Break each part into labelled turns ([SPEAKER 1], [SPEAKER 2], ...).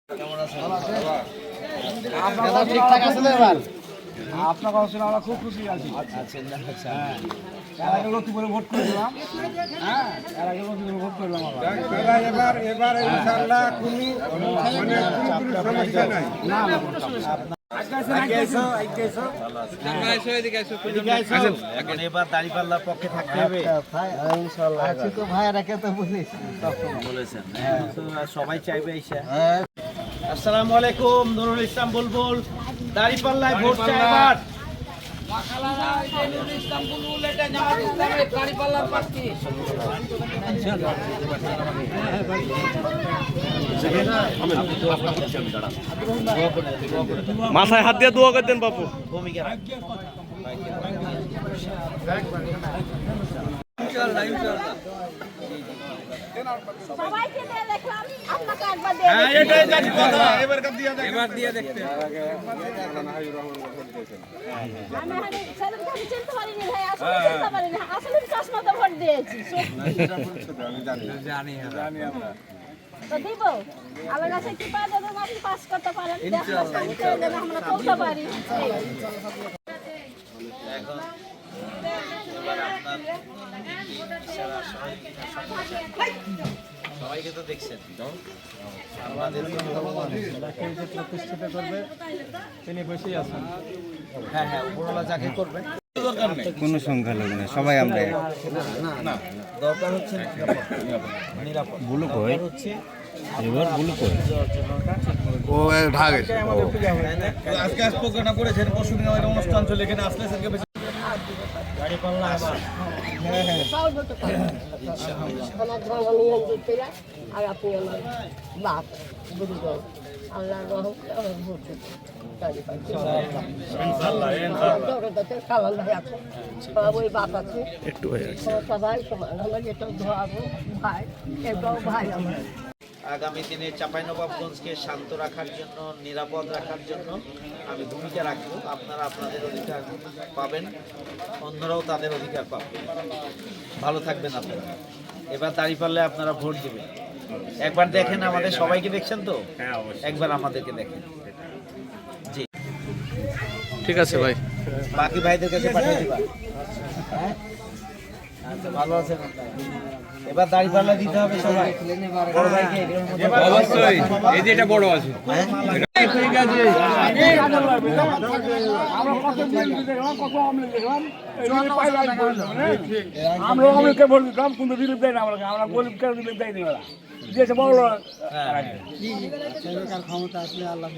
[SPEAKER 1] আপনারা ঠিকঠাক আছেন এবার?
[SPEAKER 2] আপনার কথা শুনে আমরা খুব খুশি আছি।
[SPEAKER 1] আচ্ছা
[SPEAKER 2] এর আগে লক্ষ্মীপুরে ভোট করেছিলাম। হ্যাঁ, এর আগে লক্ষ্মীপুরে ভোট করলাম আবার।
[SPEAKER 3] এবার ইনশাআল্লাহ কোনো সমস্যা নাই।
[SPEAKER 2] না না
[SPEAKER 1] এখন এবার দাঁড়িপাল্লার পক্ষে থাকতে হবে
[SPEAKER 4] ইনশাআল্লাহ আছি তো ভাইয়ারাকে তো বলেছি
[SPEAKER 1] বলেছেন। তো সবাই চাইবে এসে। আসসালামু আলাইকুম, নুরুল ইসলাম বুলবুল দাঁড়িপাল্লায় ভোট চাই এবার।
[SPEAKER 5] মাথায় হাত দিয়ে দোয়া করতেন বাপু।
[SPEAKER 1] ভূমিকা
[SPEAKER 6] সবাইকে দিয়ে দেখলাম, আপনাকে একবার দিয়ে
[SPEAKER 5] এবার দিয়ে দেখতে
[SPEAKER 6] আমি সেদিনকে আমি চিনতে পারিনি ভাই, আসলে চিনতে পারিনি, আসলে চশমা তো ভোট দিয়েছি তো দিব আমার কাছে কি পাওয়া যাবে, আপনি পাস করতে পারেন, আমরা চলতে পারি।
[SPEAKER 1] এখন এবার আপনার সবাইকে তো দেখছেন, আমাদের
[SPEAKER 2] প্রতিষ্ঠিত করবে তিনি বসেই আছেন।
[SPEAKER 1] হ্যাঁ উপরওয়ালা যাকে করবেন
[SPEAKER 4] কোনো সংখ্যালঘু না, সবাই আমরা
[SPEAKER 1] দরকার হচ্ছে নিরাপদ
[SPEAKER 4] বুলু কই
[SPEAKER 1] হচ্ছে
[SPEAKER 4] এবার বুলু কই ও ঢাক গেছে
[SPEAKER 1] আজকে প্রোগ্রাম করেছেন পরশুদিন আমাদের অনুষ্ঠান চলে, এখানে আসলে স্যারকে বেশি
[SPEAKER 6] আমার ধর্ম নিয়ম দিতে আর আপনি আমার বাপ গুরুজন আল্লাহ ভোট ওই বাপ আছে সবাই সমান, আমার এটা ধোয়াবো ভাই, এটাও ভাই আমার।
[SPEAKER 1] আগামী দিনে চাঁপাইনবাবগঞ্জকে শান্ত রাখার জন্য, নিরাপদ রাখার জন্য আমি ভূমিকা রাখবো। আপনারা আপনাদের অধিকার পাবেন, অন্যরাও তাদের অধিকার পাবেন। ভালো থাকবেন আপনারা। এবার দাঁড়িপাল্লায় আপনারা ভোট দেবেন। একবার দেখেন, আমাদের সবাইকে দেখছেন তো, একবার আমাদেরকে দেখেন। জি
[SPEAKER 5] ঠিক আছে ভাই।
[SPEAKER 1] বাকি ভাইদের কাছে পাঠিয়ে দিবা। হ্যাঁ আচ্ছা, ভালো আছেন আপনারা। এবার দাঁড়িপাল্লা দিতে হবে সবাই। বড় ভাইকে
[SPEAKER 5] অবশ্যই এই যে এটা বড় আছে।
[SPEAKER 2] ঠিক আছে, আমরা কত বিএনপি দেখলাম, কত আওয়ামী লীগ দেখলাম, আমরা আওয়ামী লীগকে ভোট দিতাম, কিন্তু বিরোধ দেয় না আমরা, আমরা গরিবকে বিরোধ দেয়নি ওরা দিয়েছে বড় ক্ষমতা আসলে আল্লাহ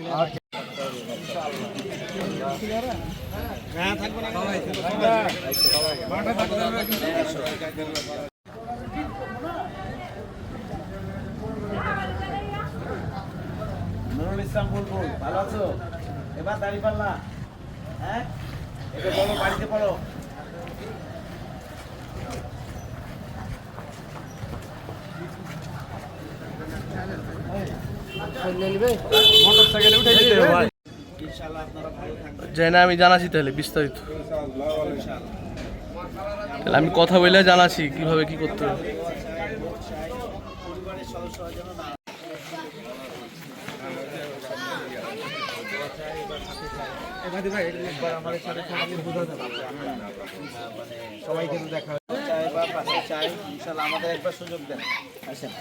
[SPEAKER 1] নুরুল ইসলাম বুলবুল, ভালো আছো? এবার দাঁড়িপাল্লা, হ্যাঁ এটা বলো, বাড়িতে পড়ো।
[SPEAKER 5] মোটরসাইকেলে উঠে যেতে হবে ভাই।
[SPEAKER 1] ইনশাআল্লাহ আপনারা ভালো থাকবেন।
[SPEAKER 5] যাই না, আমি জানাচ্ছি তাহলে বিস্তারিত। তাহলে আমি কথা বলে জানাচ্ছি কিভাবে কি করতে হবে।
[SPEAKER 1] পরিবারের সদস্যরা যেন না একবার আমাদের সাথে সবাইকে বোঝাতে হবে, মানে সবাইকে তো দেখা চাই বা পাশে চাই, ইনশাআল্লাহ আমাদের একবার সুযোগ দেন। আসেন।